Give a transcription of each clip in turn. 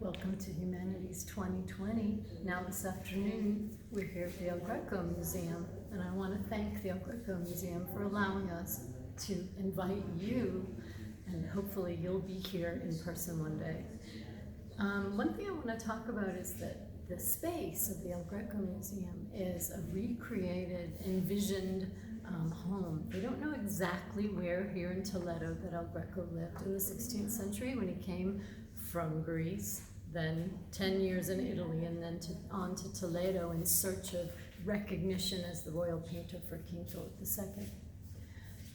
Welcome to Humanities 2020. Now this afternoon, we're here at the El Greco Museum, and I want to thank the El Greco Museum for allowing us to invite you, and hopefully you'll be here in person one day. One thing I want to talk about is that the space of the El Greco Museum is a recreated, envisioned home. They don't know exactly where here in Toledo that El Greco lived in the 16th century when he came from Greece, then 10 years in Italy, and then on to Toledo in search of recognition as the royal painter for King Philip II.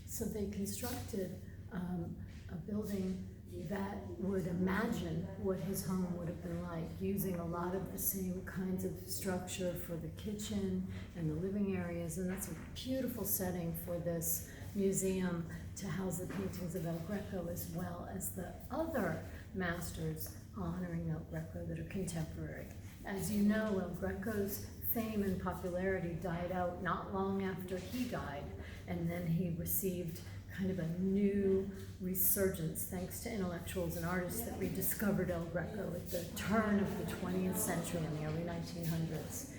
So they constructed a building that would imagine what his home would have been like, using a lot of the same kinds of structure for the kitchen and the living areas, and that's a beautiful setting for this museum to house the paintings of El Greco as well as the other masters honoring El Greco that are contemporary. As you know, El Greco's fame and popularity died out not long after he died, and then he received kind of a new resurgence thanks to intellectuals and artists that rediscovered El Greco at the turn of the 20th century in the early 1900s.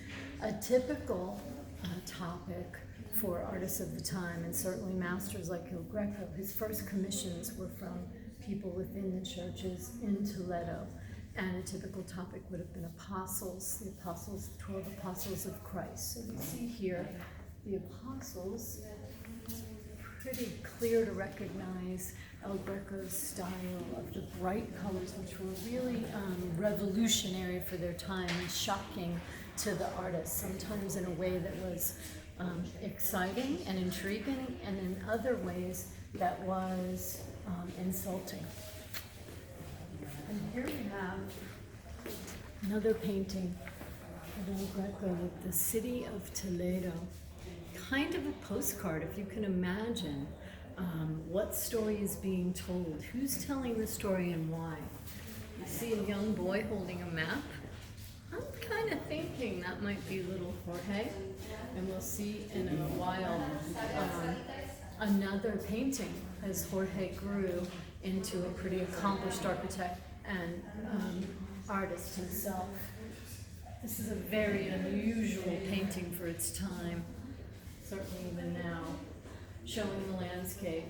A typical topic for artists of the time, and certainly masters like El Greco, his first commissions were from people within the churches in Toledo. And a typical topic would have been apostles, the apostles, 12 apostles of Christ. So we see here the apostles. It's pretty clear to recognize El Greco's style of the bright colors, which were really revolutionary for their time and shocking to the artists, sometimes in a way that was exciting and intriguing, and in other ways that was insulting. And here we have another painting of El Greco with the city of Toledo. Kind of a postcard, if you can imagine what story is being told, who's telling the story and why. You see a young boy holding a map. I'm kind of thinking that might be little Jorge, and we'll see in a while another painting as Jorge grew into a pretty accomplished architect and artist himself. This is a very unusual painting for its time, certainly even now, showing the landscape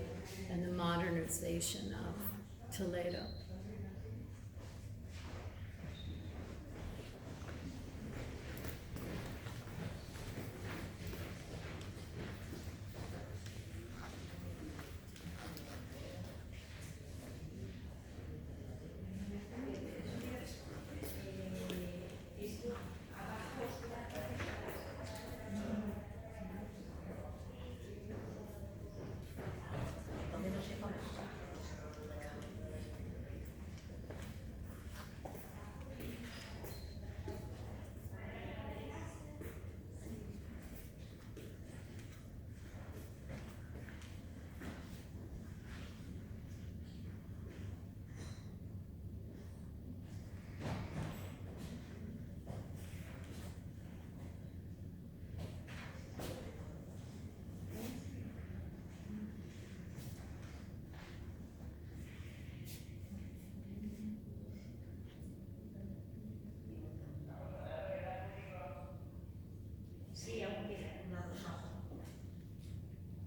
and the modernization of Toledo.